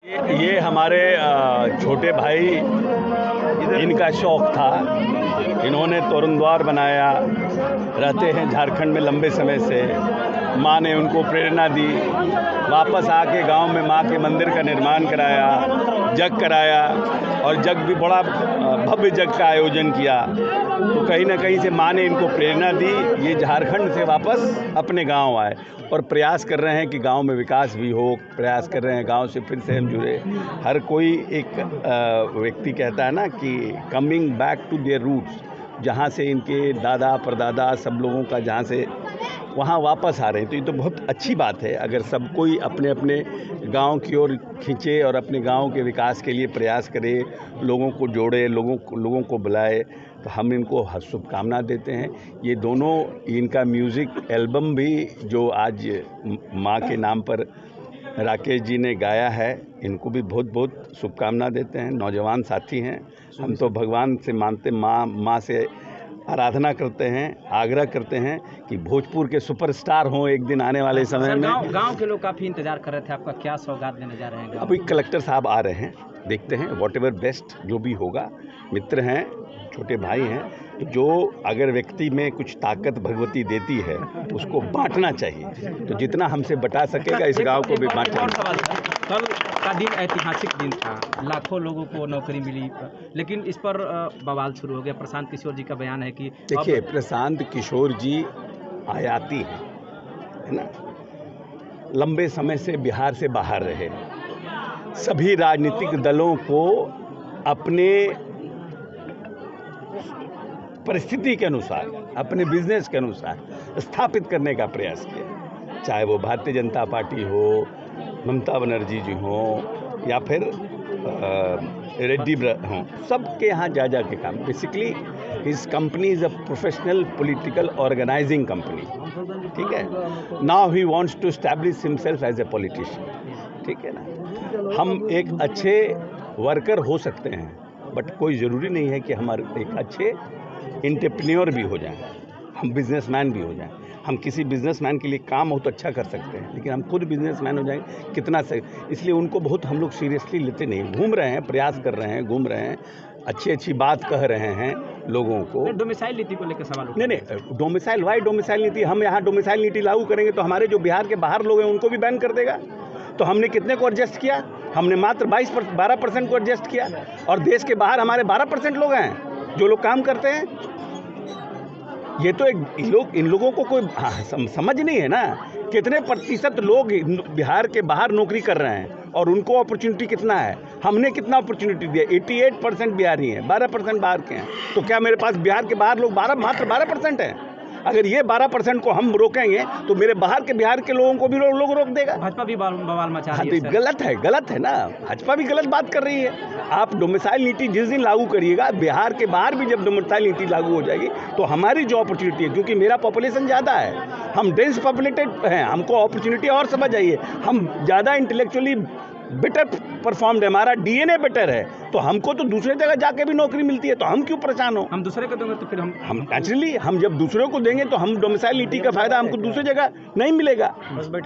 ये हमारे छोटे भाई, इनका शौक़ था। इन्होंने तोरणद्वार बनाया, रहते हैं झारखंड में लंबे समय से। माँ ने उनको प्रेरणा दी, वापस आके गांव में माँ के मंदिर का निर्माण कराया, जग कराया और जग भी बड़ा भव्य जग का आयोजन किया। तो कहीं ना कहीं से माँ ने इनको प्रेरणा दी, ये झारखंड से वापस अपने गांव आए और प्रयास कर रहे हैं कि गांव में विकास भी हो, प्रयास कर रहे हैं गांव से फिर से हम जुड़े। हर कोई एक व्यक्ति कहता है ना कि coming back to their roots, जहाँ से इनके दादा परदादा सब लोगों का जहाँ से वहाँ वापस आ रहे हैं। तो ये तो बहुत अच्छी बात है अगर सब कोई अपने अपने गांव की ओर खींचे और अपने गांव के विकास के लिए प्रयास करे, लोगों को जोड़े, लोगों को बुलाए। तो हम इनको शुभकामना देते हैं। ये दोनों, इनका म्यूज़िक एल्बम भी जो आज माँ के नाम पर राकेश जी ने गाया है, इनको भी बहुत बहुत शुभकामना देते हैं। नौजवान साथी हैं, हम तो भगवान से मानते, माँ से आराधना करते हैं, आग्रह करते हैं कि भोजपुर के सुपरस्टार हों एक दिन आने वाले समय में। गांव के लोग काफ़ी इंतजार कर रहे थे, आपका क्या सौगात देने जा रहे हैं? अभी कलेक्टर साहब आ रहे हैं, देखते हैं व्हाट एवर बेस्ट जो भी होगा। मित्र हैं, छोटे भाई हैं, जो अगर व्यक्ति में कुछ ताकत भगवती देती है उसको बांटना चाहिए। तो जितना हमसे बटा सकेगा इस गांव को भी बांटना। कल का दिन ऐतिहासिक दिन था, लाखों लोगों को नौकरी मिली, लेकिन इस पर बवाल शुरू हो गया। प्रशांत किशोर जी का बयान है कि देखिए, प्रशांत किशोर जी आयाती है ना, लंबे समय से बिहार से बाहर रहे, सभी राजनीतिक दलों को अपने परिस्थिति के अनुसार, अपने बिजनेस के अनुसार स्थापित करने का प्रयास किया। चाहे वो भारतीय जनता पार्टी हो, ममता बनर्जी जी हो या फिर रेड्डी हों, सबके यहाँ जा के काम। Basically his company is a professional political organizing company, ठीक है। Now he wants to establish himself as a politician, ठीक है ना। हम एक अच्छे वर्कर हो सकते हैं, बट कोई ज़रूरी नहीं है कि हमारे एक अच्छे एंटरप्रेन्योर भी हो जाएं, हम बिजनेसमैन भी हो जाएं। हम किसी बिजनेसमैन के लिए काम हो तो अच्छा कर सकते हैं, लेकिन हम खुद बिजनेसमैन हो जाएं कितना सही। इसलिए उनको बहुत हम लोग सीरियसली लेते नहीं। घूम रहे हैं, प्रयास कर रहे हैं, घूम रहे हैं, अच्छी बात कह रहे हैं लोगों को। डोमिसाइल नीति को लेकर सवाल नहीं, डोमिसाइल वाई डोमिसाइल नीति? हम यहाँ डोमिसाइल नीति लागू करेंगे तो हमारे जो बिहार के बाहर लोग हैं उनको भी बैन कर देगा। तो हमने कितने को एडजस्ट किया? हमने मात्र 12% को एडजस्ट किया, और देश के बाहर हमारे 12% लोग हैं जो लोग काम करते हैं। ये तो इन लोगों को कोई समझ नहीं है ना, कितने प्रतिशत लोग बिहार के बाहर नौकरी कर रहे हैं और उनको अपॉर्चुनिटी कितना है। हमने कितना अपॉर्चुनिटी दिया? 88% बिहारी हैं, 12% बाहर के हैं। तो क्या मेरे पास बिहार के बाहर लोग मात्र 12% हैं? अगर ये 12% को हम रोकेंगे तो मेरे बिहार के लोगों को भी लोग रोक देगा। भाजपा भी बवाल मचा रही है। तो गलत है ना, भाजपा भी गलत बात कर रही है। आप डोमिसाइल नीति जिस दिन लागू करिएगा, बिहार के बाहर भी जब डोमिसाइल नीति लागू हो जाएगी तो हमारी जो अपॉर्चुनिटी है, क्योंकि मेरा पॉपुलेशन ज़्यादा है, हम डेंस पॉपुलेटेड हैं, हमको अपॉर्चुनिटी और समझ आइए, हम ज़्यादा इंटेलेक्चुअली बेटर परफॉर्म्ड है, हमारा डीएनए बेटर है, तो हमको तो दूसरे जगह जाके भी नौकरी मिलती है, तो हम क्यों परेशान हो? हम दूसरे को देंगे तो फिर हम नेचुरली हम जब दूसरों को देंगे तो हम डोमिसाइल नीति का फायदा हमको दूसरी जगह नहीं मिलेगा।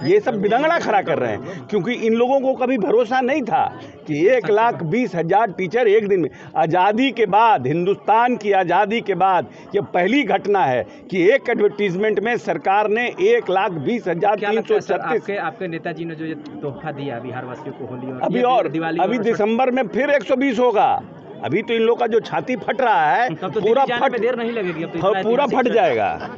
ये सब बिदंगड़ा खड़ा कर रहे हैं, क्योंकि इन लोगों को कभी भरोसा नहीं था कि 1,20,000 टीचर एक दिन में। आज़ादी के बाद, हिंदुस्तान की आज़ादी के बाद ये पहली घटना है कि एक एडवर्टीजमेंट में सरकार ने 1,20,336। आपके नेताजी ने जो तोहफा दिया बिहार वासियों को, अभी दिसंबर में फिर 120 होगा। अभी तो इन लोग का जो छाती फट रहा है, पूरा फट, देर नहीं लगेगी, अब तो पूरा फट जाएगा।